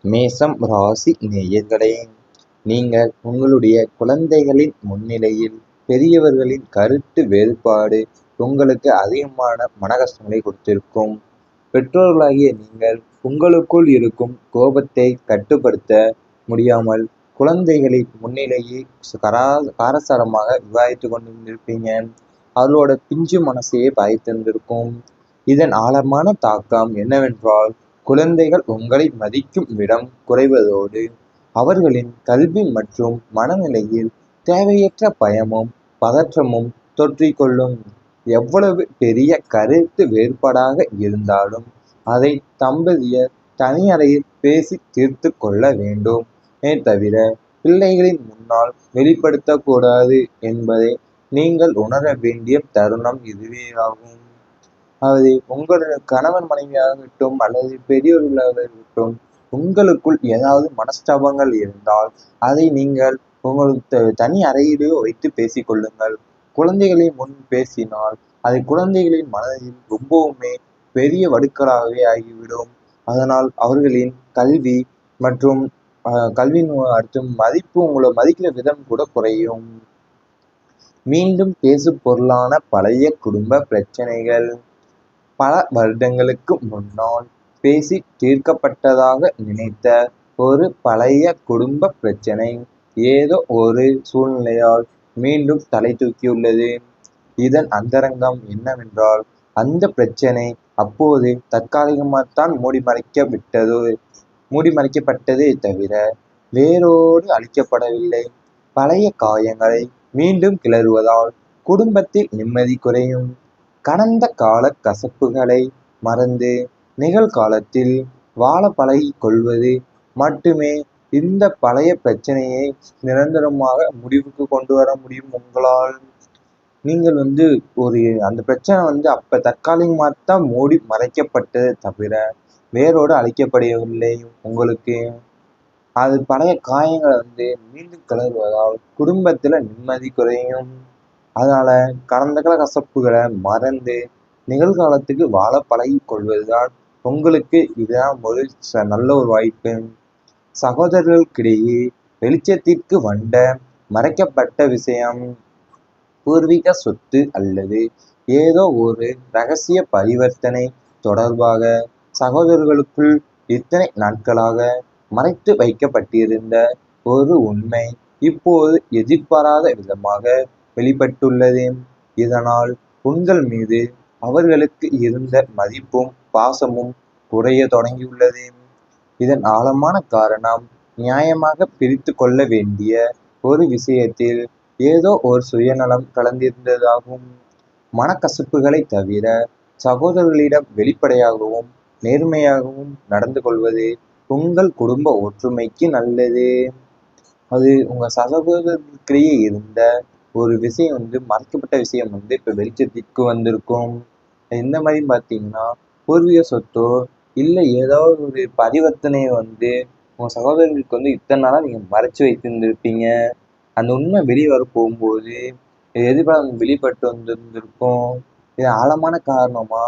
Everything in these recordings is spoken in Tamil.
மேஷம் ராசி நேயர்களே, நீங்கள் உங்களுடைய குழந்தைகளின் முன்னிலையில் பெரியவர்களின் கருத்து வேறுபாடு உங்களுக்கு அதிகமான மனகஷ்டங்களை கொடுத்திருக்கும். பெற்றோர்களாகிய நீங்கள் உங்களுக்குள் இருக்கும் கோபத்தை கட்டுப்படுத்த முடியாமல் குழந்தைகளின் முன்னிலையை காரசாரமாக விவாதித்து கொண்டிருப்பீங்க. அவர்களோட பிஞ்சு மனசையே பாய்த்திருந்திருக்கும். இதன் ஆழமான தாக்கம் என்னவென்றால், குழந்தைகள் உங்களை மதிக்கும் விடம் குறைவதோடு அவர்களின் கல்வி மற்றும் மனநிலையில் தேவையற்ற பயமும் பதற்றமும் தொற்றிக்கொள்ளும். எவ்வளவு பெரிய கருத்து வேறுபாடாக இருந்தாலும் அதை தம்பதியர் தனியறையில் பேசி தீர்த்து கொள்ள வேண்டும் தவிர பிள்ளைகளின் முன்னால் வெளிப்படுத்தக்கூடாது என்பதை நீங்கள் உணர வேண்டிய தருணம் இதுவே ஆகும். அது உங்களுடைய கணவன் மனைவியாகட்டும் அல்லது பெரியவர்களாக இருக்கட்டும், உங்களுக்குள் ஏதாவது மனஸ்தாபங்கள் இருந்தால் அதை நீங்கள் உங்களுக்கு தனி அறையிலேயோ வைத்து பேசிக்கொள்ளுங்கள். குழந்தைகளை முன் பேசினால் அது குழந்தைகளின் மனதில் ரொம்பவுமே பெரிய வடுக்களாகவே ஆகிவிடும். அதனால் அவர்களின் கல்வி மற்றும் கல்வியின் அடுத்த மதிப்பு, உங்களை மதிக்கிற விதம் கூட குறையும். மீண்டும் பேசு பொருளான பழைய குடும்ப பிரச்சனைகள் பல வருடங்களுக்கு முன்னால் பேசி தீர்க்கப்பட்டதாக நினைத்த ஒரு பழைய குடும்ப பிரச்சனை ஏதோ ஒரு சூழ்நிலையால் மீண்டும் தலை தூக்கியுள்ளது. இதன் அந்தரங்கம் என்னவென்றால், அந்த பிரச்சனை அப்போது தற்காலிகமாகத்தான் மூடி மறைக்கப்பட்டதே தவிர வேரோடு அழிக்கப்படவில்லை. பழைய காயங்களை மீண்டும் கிளறுவதால் குடும்பத்தில் நிம்மதி குறையும். கடந்த கால கசப்புகளை மறந்து நிகழ்காலத்தில் வாழ பழகிக் கொள்வது மட்டுமே இந்த பழைய பிரச்சனையை நிரந்தரமாக முடிவுக்கு கொண்டு வர முடியும் உங்களால். நீங்கள் ஒரு அந்த பிரச்சனை அப்ப தற்காலிகமாகத்தான் மூடி மறைக்கப்பட்டது தவிர வேரோடு அழிக்கப்படவில்லை உங்களுக்கு. அது பழைய காயங்களை மீண்டும் கிளறுவதால் குடும்பத்துல நிம்மதி குறையும். அதனால கடந்த கால கசப்புகளை மறந்து நிகழ்காலத்துக்கு வாழ பழகி கொள்வதுதான் உங்களுக்கு இதுதான் ஒரு நல்ல ஒரு வாய்ப்பு. சகோதரர்களுக்கிடையே வெளிச்சத்திற்கு வந்த மறைக்கப்பட்ட விஷயம், பூர்வீக சொத்து அல்லது ஏதோ ஒரு ரகசிய பரிவர்த்தனை தொடர்பாக சகோதரர்களுக்குள் இத்தனை நாட்களாக மறைத்து வைக்கப்பட்டிருந்த ஒரு உண்மை இப்போது எதிர்பாராத விதமாக வெளிப்பட்டுள்ளது. இதனால் உங்கள் மீது அவர்களுக்கு இருந்த மதிப்பும் பாசமும் குறைய தொடங்கியுள்ளது. இதன் ஆழமான காரணம், நியாயமாக பிரித்து கொள்ள வேண்டிய ஒரு விஷயத்தில் ஏதோ ஒரு சுயநலம் கலந்திருந்ததாகும். மனக்கசப்புகளை தவிர சகோதரர்களிடம் வெளிப்படையாகவும் நேர்மையாகவும் நடந்து கொள்வது உங்கள் குடும்ப ஒற்றுமைக்கு நல்லது. அது உங்கள் சகோதரர்களுக்கிடையே இருந்த ஒரு விஷயம் மறைக்கப்பட்ட விஷயம் இப்போ வெளிச்சத்திற்கு வந்திருக்கும். இந்த மாதிரி பார்த்தீங்கன்னா, பூர்வீக சொத்தோ இல்லை ஏதாவது ஒரு பரிவர்த்தனையை உங்கள் சகோதரர்களுக்கு இத்தனை நாளாக நீங்கள் மறைச்சு வைத்திருந்திருப்பீங்க. அந்த உண்மை வெளியே வர போகும்போது எதிர்பார்ப்பு வெளிப்பட்டு வந்திருந்திருக்கும். இது ஆழமான காரணமா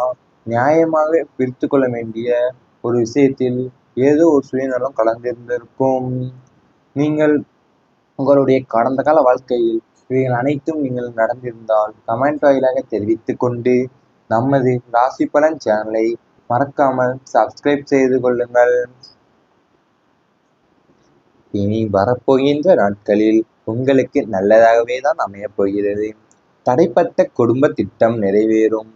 நியாயமாக பிரித்து கொள்ள வேண்டிய ஒரு விஷயத்தில் ஏதோ ஒரு சுயநலம் கலந்திருந்திருக்கும். நீங்கள் உங்களுடைய கடந்த கால வாழ்க்கையில் இவைகள் அனைத்தும் நீங்கள் நடந்திருந்தால் கமெண்ட் வாயிலாக தெரிவித்து கொண்டு நமது ராசி பலன் சேனலை மறக்காமல் சப்ஸ்கிரைப் செய்து கொள்ளுங்கள். இனி வரப்போகின்ற நாட்களில் உங்களுக்கு நல்லதாகவே தான் அமையப் போகிறது. தடைப்பட்ட குடும்ப திட்டம் நிறைவேறும்.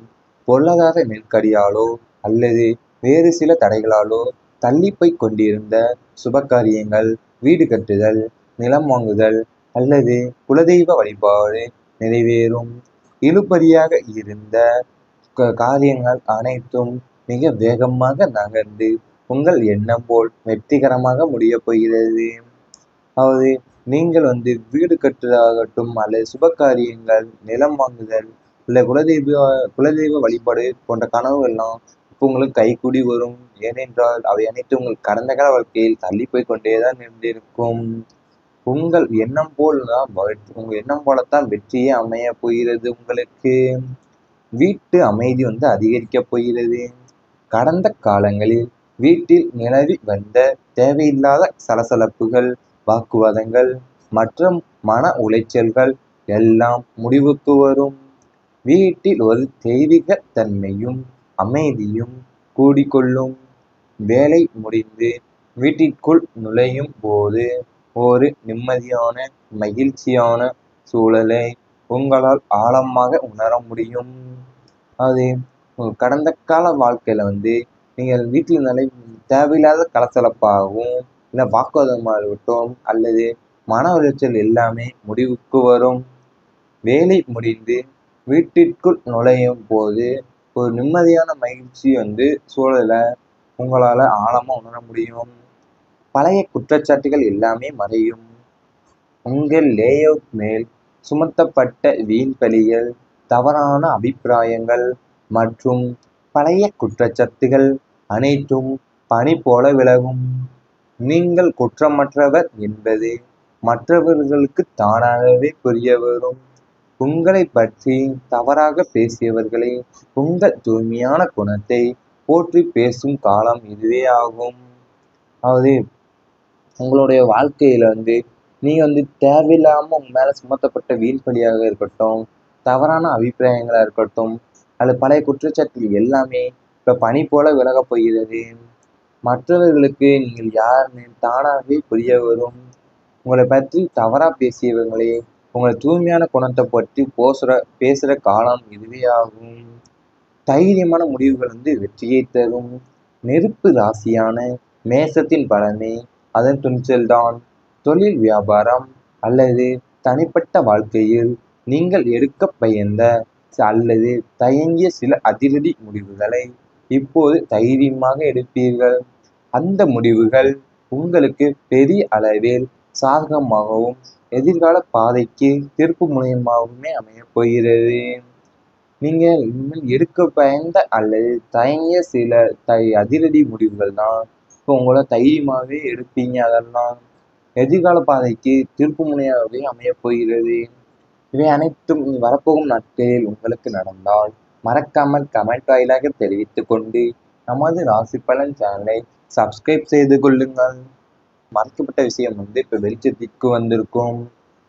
பொருளாதார நெருக்கடியாலோ அல்லது வேறு சில தடைகளாலோ தள்ளிப்போய் கொண்டிருந்த சுபகாரியங்கள், வீடு கட்டுதல், நிலம் வாங்குதல் அல்லது குலதெய்வ வழிபாடு நிறைவேறும். இழுபறியாக இருந்த காரியங்கள் அனைத்தும் மிக வேகமாக நகர்ந்து உங்கள் எண்ணம் போல் வெற்றிகரமாக முடியப் போகிறது. அதாவது நீங்கள் வீடு கட்டுவதாகட்டும் அல்லது சுபகாரியங்கள், நிலம் வாங்குதல் இல்லை குலதெய்வ வழிபாடு போன்ற கனவுகள்லாம் இப்போ உங்களுக்கு கைகூடி வரும். ஏனென்றால் அவை அனைத்தும் உங்கள் கடந்த கால வாழ்க்கையில் தள்ளி போய் கொண்டேதான் இருந்திருக்கும். உங்கள் எண்ணம் போலத்தான் வெற்றியே அமைய போகிறது உங்களுக்கு. வீட்டு அமைதி அதிகரிக்கப் போகிறது. கடந்த காலங்களில் வீட்டில் நிலவி வந்த தேவையில்லாத சலசலப்புகள், வாக்குவாதங்கள் மற்றும் மன உளைச்சல்கள் எல்லாம் முடிவுக்கு வரும். வீட்டில் ஒரு தெய்வீக தன்மையும் அமைதியும் கூடிக்கொள்ளும். வேலை முடிந்து வீட்டிற்குள் நுழையும் போது ஒரு நிம்மதியான, மகிழ்ச்சியான சூழலை உங்களால் ஆழமாக உணர முடியும். அது கடந்த கால வாழ்க்கையில நீங்கள் வீட்டில் தேவையில்லாத கலசலப்பாகவும், இல்லை வாக்குவாதமாக இருக்கட்டும், அல்லது மன உளைச்சல் எல்லாமே முடிவுக்கு வரும். வேலை முடிந்து வீட்டிற்குள் நுழையும் போது ஒரு நிம்மதியான மகிழ்ச்சி சூழலை உங்களால் ஆழமாக உணர முடியும். பழைய குற்றச்சாட்டுகள் எல்லாமே மறையும். உங்கள் லேஅவுட் மேல் சுமத்தப்பட்ட வீண் பழிகள், தவறான அபிப்பிராயங்கள் மற்றும் பழைய குற்றச்சாட்டுகள் அனைத்தும் பனி போல விலகும். நீங்கள் குற்றமற்றவர் என்பது மற்றவர்களுக்கு தானாகவே புரிய வரும். உங்களை பற்றி தவறாக பேசியவர்களை உங்கள் தூய்மையான குணத்தை போற்றி பேசும் காலம் இதுவே ஆகும். அதாவது உங்களுடைய வாழ்க்கையில நீங்க தேவையில்லாம உங்க மேல சுமத்தப்பட்ட வீண் பழியாக இருக்கட்டும், தவறான அபிப்பிராயங்களா இருக்கட்டும், அல்லது பழைய குற்றச்சாட்டுகள் எல்லாமே இப்ப பனி போல விலகப் போகிறது. மற்றவர்களுக்கு நீங்கள் யாருன்னு தானாகவே புரிய வரும். உங்களை பற்றி தவறா பேசியவங்களே உங்களை தூய்மையான குணத்தை பற்றி பேசுற காலம் இதுவே ஆகும். தைரியமான முடிவுகள் வெற்றியை தரும். நெருப்பு ராசியான மேசத்தின் பலனை அதன் துணிச்சல்தான். தொழில், வியாபாரம் அல்லது தனிப்பட்ட வாழ்க்கையில் நீங்கள் எடுக்க பயந்த அல்லது தயங்கிய சில அதிரடி முடிவுகளை இப்போது தைரியமாக எடுப்பீர்கள். அந்த முடிவுகள் உங்களுக்கு பெரிய அளவில் சாதகமாகவும் எதிர்கால பாதைக்கு திருப்பு முனையமாகவுமே அமையப் போகிறது. நீங்கள் இனிமேல் எடுக்க பயந்த அல்லது தயங்கிய சில அதிரடி முடிவுகள் தான் இப்போ உங்களை தைரியமாகவே எடுப்பீங்க. அதெல்லாம் எதிர்கால பாதைக்கு திருப்பு முனையாகவே அமையப் போகிறது. இவை அனைத்தும் வரப்போகும் நாட்களில் உங்களுக்கு நடந்தால் மறக்காமல் கமெண்ட் வாயிலாக தெரிவித்துக் கொண்டு நமது ராசி பலன் சேனலை சப்ஸ்கிரைப் செய்து கொள்ளுங்கள். மறைக்கப்பட்ட விஷயம் இப்போ வெளிச்சத்திற்கு வந்திருக்கும்.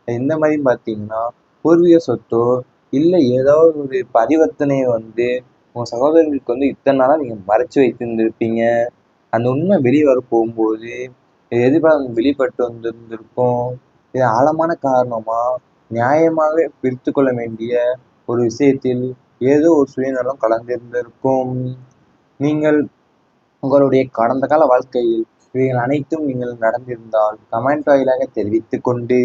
இந்த மாதிரி பார்த்தீங்கன்னா பூர்வீக சொத்தோ இல்லை ஏதாவது ஒரு பரிவர்த்தனையை உங்கள் சகோதரர்களுக்கு இத்தனை நாளாக நீங்கள் மறைச்சு வைத்திருந்திருப்பீங்க. அந்த உண்மை வெளியே வர போகும்போது எதிர்பார்ப்பு வெளிப்பட்டு வந்திருந்திருக்கும். இது ஆழமான காரணமாக நியாயமாக பிரித்து கொள்ள வேண்டிய ஒரு விஷயத்தில் ஏதோ ஒரு சுயநலம் கலந்திருந்திருக்கும். நீங்கள் உங்களுடைய கடந்த கால வாழ்க்கையில் இவைகள் அனைத்தும் நீங்கள் நடந்திருந்தால் கமெண்ட் வாயிலாக தெரிவித்துக் கொண்டு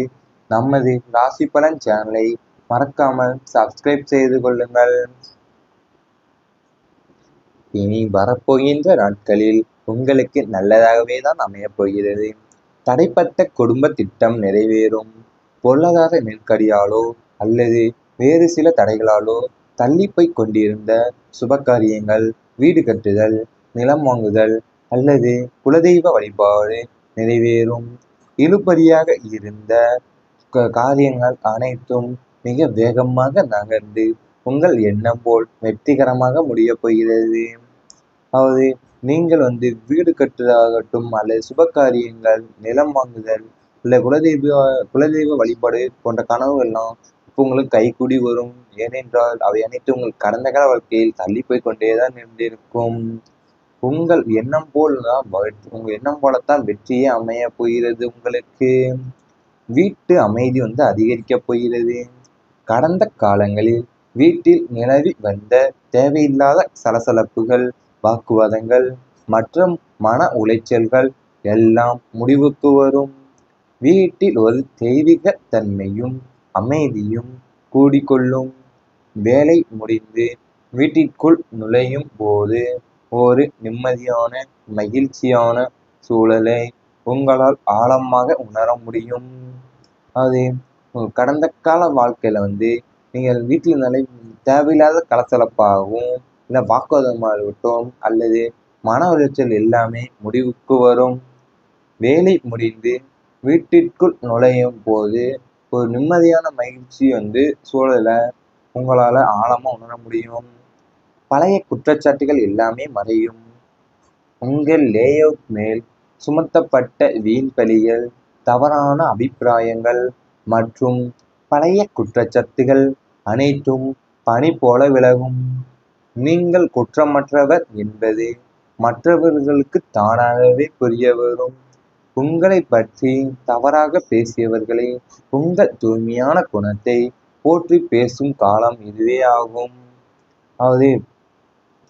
நமது ராசி பலன் சேனலை மறக்காமல் சப்ஸ்கிரைப் செய்து கொள்ளுங்கள். இனி வரப்போகின்ற நாட்களில் உங்களுக்கு நல்லதாகவே தான் அமையப் போகிறது. தடைப்பட்ட குடும்ப திட்டம் நிறைவேறும். பொருளாதார நெருக்கடியாலோ அல்லது வேறு சில தடைகளாலோ தள்ளிப்போய் கொண்டிருந்த சுபகாரியங்கள், வீடு கட்டுதல், நிலம் வாங்குதல் அல்லது குலதெய்வ வழிபாடு நிறைவேறும். இழுபறியாக இருந்த காரியங்கள் அனைத்தும் மிக வேகமாக நகர்ந்து உங்கள் எண்ணம் போல் வெற்றிகரமாக முடியப் போகிறது. அதாவது நீங்கள் வீடு கட்டுவதாகட்டும் அல்லது சுபகாரியங்கள், நிலம் வாங்குதல் இல்லை குலதெய்வ வழிபாடு போன்ற கனவுகள்லாம் இப்போ உங்களுக்கு கைகூடி வரும். ஏனென்றால் அவை அனைத்தும் உங்கள் கடந்த கால வாழ்க்கையில் தள்ளி போய் கொண்டேதான் இருந்திருக்கும். உங்கள் எண்ணம் போலத்தான் வெற்றியே அமைய போகிறது. உங்களுக்கு வீட்டு அமைதி அதிகரிக்கப் போகிறது. கடந்த காலங்களில் வீட்டில் நிலவி வந்த தேவையில்லாத சலசலப்புகள், வாக்குவாதங்கள் மற்றும் மன உளைச்சல்கள் எல்லாம் முடிவுக்கு வரும். வீட்டில் ஒரு தெய்வீக தன்மையும் அமைதியும் கூடிக்கொள்ளும். வேலை முடிந்து வீட்டிற்குள் நுழையும் போது ஒரு நிம்மதியான, மகிழ்ச்சியான சூழலை உங்களால் ஆழமாக உணர முடியும். அது கடந்த கால வாழ்க்கையில நீங்கள் வீட்டில் தேவையில்லாத கலசலப்பாகவும், இல்லை வாக்குவாதமாக இருக்கட்டும், அல்லது மன உளைச்சல் எல்லாமே முடிவுக்கு வரும். வேலை முடிந்து வீட்டிற்குள் நுழையும் போது ஒரு நிம்மதியான மகிழ்ச்சி சூழலை உங்களால் ஆழமாக உணர முடியும். பழைய குற்றச்சாட்டுகள் எல்லாமே மறையும். உங்கள் லேஅவுட் மேல் சுமத்தப்பட்ட வீண் பழிகள், தவறான அபிப்பிராயங்கள் மற்றும் பழைய குற்றச்சாட்டுகள் அனைத்தும் பனி போல விலகும். நீங்கள் குற்றமற்றவர் என்பது மற்றவர்களுக்கு தானாகவே புரியவரும். உங்களைப் பற்றி தவறாக பேசியவர்களை உங்கள் தூய்மையான குணத்தை போற்றி பேசும் காலம் இதுவே ஆகும். அதாவது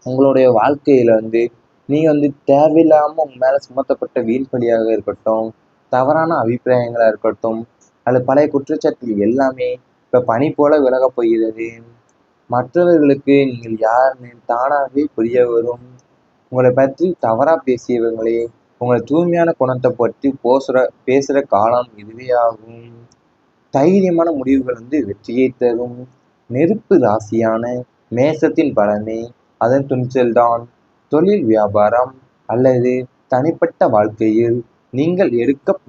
உங்களுடைய வாழ்க்கையில நீங்க தேவையில்லாம உங்க மேல சுமத்தப்பட்ட வீண் பழியாக இருக்கட்டும், தவறான அபிப்பிராயங்களா இருக்கட்டும், அல்லது பழைய குற்றச்சாட்டுகள் எல்லாமே இப்ப பனி போல விலகப் போகிறது. மற்றவர்களுக்கு நீங்கள் யாருன்னு தானாகவே புரிய வரும். உங்களை பற்றி தவறா பேசியவங்களே உங்கள் தூய்மையான குணத்தை பற்றி பேசுற காலம் இதுவே ஆகும். தைரியமான முடிவுகள் வெற்றியை தரும். நெருப்பு ராசியான மேசத்தின் பலனை அதன் துணிச்சல்தான். தொழில், வியாபாரம் அல்லது தனிப்பட்ட வாழ்க்கையில் நீங்கள் எடுக்க